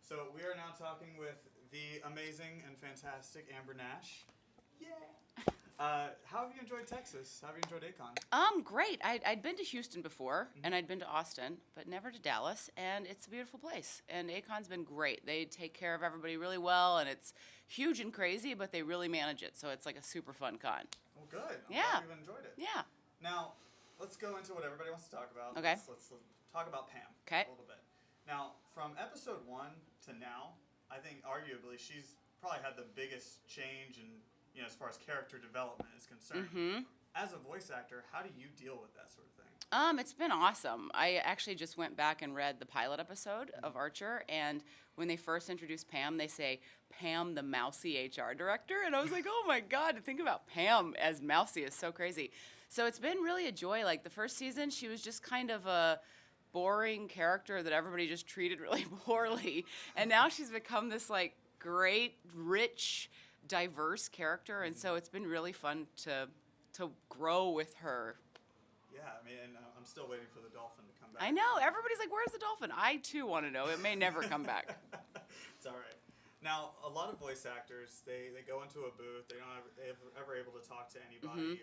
So we are now talking with the amazing and fantastic Amber Nash. Yeah. How have you enjoyed Texas? How have you enjoyed A-Kon? Great. I'd been to Houston before, and I'd been to Austin, but never to Dallas, and it's a beautiful place. And A-Kon's been great. They take care of everybody really well, and it's huge and crazy, but they really manage it, so it's like a super fun con. Well, good. I'm Yeah. glad you've enjoyed it. Yeah. Now, let's go into what everybody wants to talk about. Okay. Let's talk about Pam Okay. a little bit. Now, from episode 1 to now, I think arguably she's probably had the biggest change in, as far as character development is concerned. Mm-hmm. As a voice actor, how do you deal with that sort of thing? It's been awesome. I actually just went back and read the pilot episode of Archer, and when they first introduced Pam, they say, Pam, the mousy HR director, and I was like, oh my God, to think about Pam as mousy is so crazy. So it's been really a joy. Like, the first season, she was just kind of a boring character that everybody just treated really poorly, and now she's become this, like, great, rich, diverse character, and so it's been really fun to grow with her. Yeah, I mean, and I'm still waiting for the dolphin to come back. I know. Everybody's like, where's the dolphin? I, too, want to know. It may never come back. It's all right. Now, a lot of voice actors, they go into a booth. They don't ever able to talk to anybody,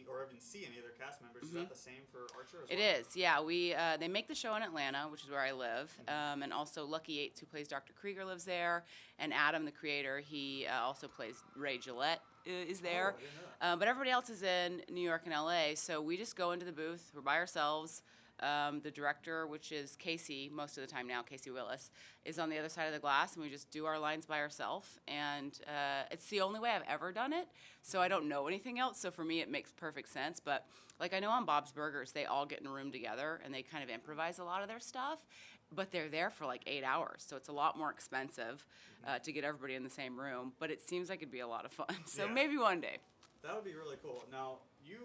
or even see any of their cast members. Is that the same for Archer as well? It is, yeah. They make the show in Atlanta, which is where I live, and also Lucky Yates, who plays Dr. Krieger, lives there, and Adam, the creator, he also plays Ray Gillette, is there. Oh, I didn't know that. But everybody else is in New York and LA, so we just go into the booth. We're by ourselves. The director, which is Casey, most of the time now, Casey Willis, is on the other side of the glass, and we just do our lines by ourselves. And it's the only way I've ever done it, so I don't know anything else. So for me, it makes perfect sense. But like I know on Bob's Burgers, they all get in a room together, and they kind of improvise a lot of their stuff. But they're there for like 8 hours, so it's a lot more expensive to get everybody in the same room. But it seems like it'd be a lot of fun. So Yeah. Maybe one day. That would be really cool. Now, you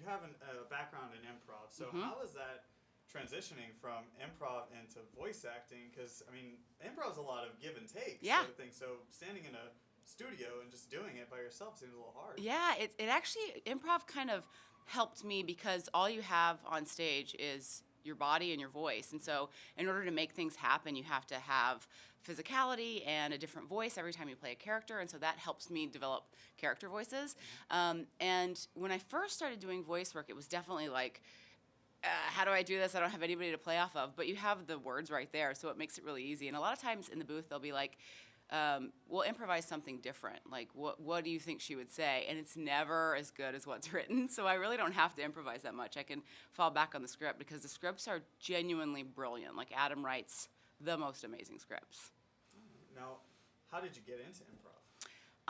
have a background in improv, so how is that transitioning from improv into voice acting? Because, I mean, improv is a lot of give and take Yeah. sort of thing. So standing in a studio and just doing it by yourself seems a little hard. Yeah, it actually, improv kind of helped me because all you have on stage is your body and your voice. And so in order to make things happen, you have to have physicality and a different voice every time you play a character. And so that helps me develop character voices. And when I first started doing voice work, it was definitely like, how do I do this? I don't have anybody to play off of. But you have the words right there, so it makes it really easy. And a lot of times in the booth, they'll be like, we'll improvise something different. Like, what do you think she would say? And it's never as good as what's written. So I really don't have to improvise that much. I can fall back on the script because the scripts are genuinely brilliant. Like, Adam writes the most amazing scripts. Now, how did you get into improv?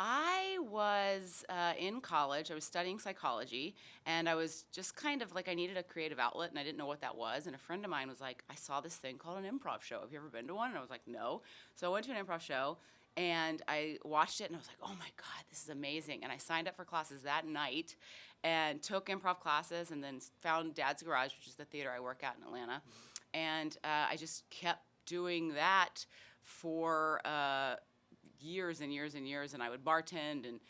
I was in college. I was studying psychology, and I was just kind of like, I needed a creative outlet, and I didn't know what that was. And a friend of mine was like, I saw this thing called an improv show. Have you ever been to one? And I was like, no. So I went to an improv show, and I watched it, and I was like, oh my God, this is amazing. And I signed up for classes that night and took improv classes, and then found Dad's Garage, which is the theater I work at in Atlanta. And I just kept doing that for years and years and years, and I would bartend and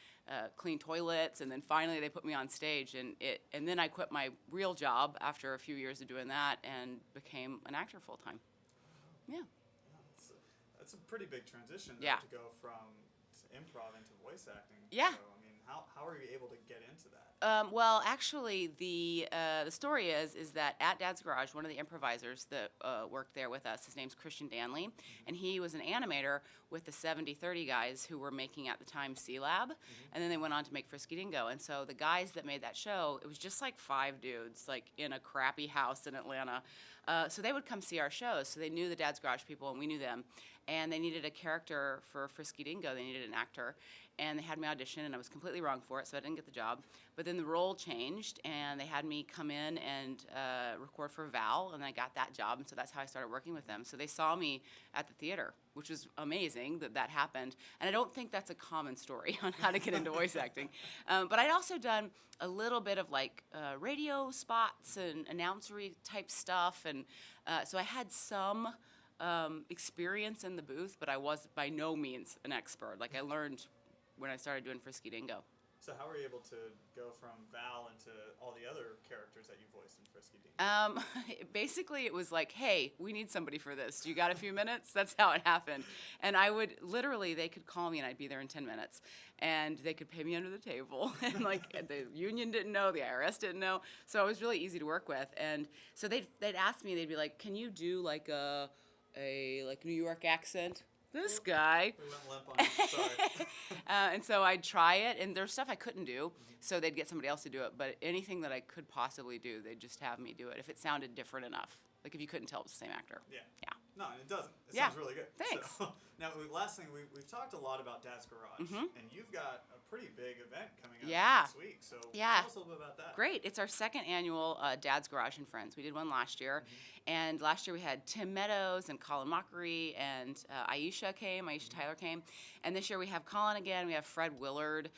clean toilets, and then finally they put me on stage, and then I quit my real job after a few years of doing that and became an actor full time. Yeah. That's a pretty big transition though, Yeah. to go from improv into voice acting. Yeah. So, I mean, how are you able to get into that? Well, actually, the story is that at Dad's Garage, one of the improvisers that worked there with us, his name's Christian Danley, and he was an animator with the 70-30 guys who were making, at the time, C-Lab, and then they went on to make Frisky Dingo. And so the guys that made that show, it was just like 5 dudes, like in a crappy house in Atlanta. So they would come see our shows. So they knew the Dad's Garage people, and we knew them. And they needed a character for Frisky Dingo. They needed an actor. And they had me audition, and I was completely wrong for it, so I didn't get the job. But then the role changed, and they had me come in and record for Val, and I got that job, and so that's how I started working with them. So they saw me at the theater, which was amazing that happened. And I don't think that's a common story on how to get into voice acting. But I'd also done a little bit of like radio spots and announcery type stuff, and so I had some experience in the booth, but I was by no means an expert. Like, I learned when I started doing Frisky Dingo. So how were you able to go from Val into all the other characters that you voiced in Frisky Dean? Basically, it was like, hey, we need somebody for this. You got a few minutes? That's how it happened. And I would literally, they could call me and I'd be there in 10 minutes. And they could pay me under the table. And like the union didn't know, the IRS didn't know. So it was really easy to work with. And so they'd ask me, they'd be like, can you do like a New York accent? This guy. We went limp on you. Sorry. And so I'd try it, and there's stuff I couldn't do, so they'd get somebody else to do it. But anything that I could possibly do, they'd just have me do it if it sounded different enough. Like if you couldn't tell it was the same actor. Yeah. Yeah. No, it doesn't. It Yeah. sounds really good. Thanks. So, now, last thing, we've talked a lot about Dad's Garage, and you've got a pretty big event coming up Yeah. next week. So Yeah. tell us a little bit about that. Great. It's our second annual Dad's Garage and Friends. We did one last year. And last year we had Tim Meadows and Colin Mockery and Aisha Tyler came. And this year we have Colin again. We have Fred Willard.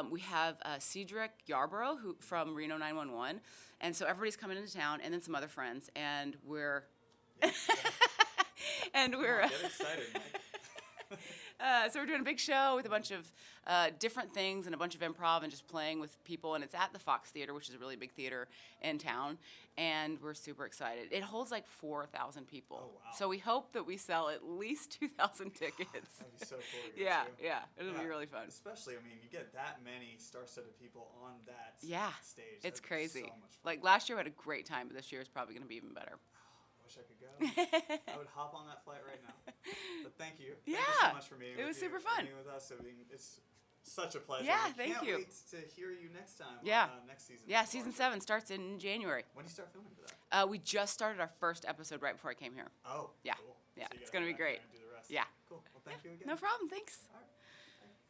We have Cedric Yarborough from Reno 911. And so everybody's coming into town, and then some other friends. And we're... Come on, get excited, Mike. So we're doing a big show with a bunch of different things and a bunch of improv and just playing with people. And it's at the Fox Theater, which is a really big theater in town. And we're super excited. It holds like 4,000 people. Oh, wow. So we hope that we sell at least 2,000 tickets. That'd be so cool to go Yeah, to. yeah. It'll be really fun. Especially, I mean, you get that many star-studded people on that Yeah, stage. it's That'd be crazy. So much fun. Like last year we had a great time, but this year is probably going to be even better. I wish I could go. I would hop on that flight right now. But thank you. Thank you Yeah, so much for meeting it was with you, super fun. being with us. I mean, it's such a pleasure. Yeah, I thank can't you. wait to hear you next time. Yeah. On, next season. Yeah, season 7 starts in January. When do you start filming for that? We just started our first episode right before I came here. Oh. Yeah. Cool. Yeah, So you it's gotta gonna be go back great. there and do the rest. Yeah. Cool. Well, thank you again. No problem. Thanks. All right.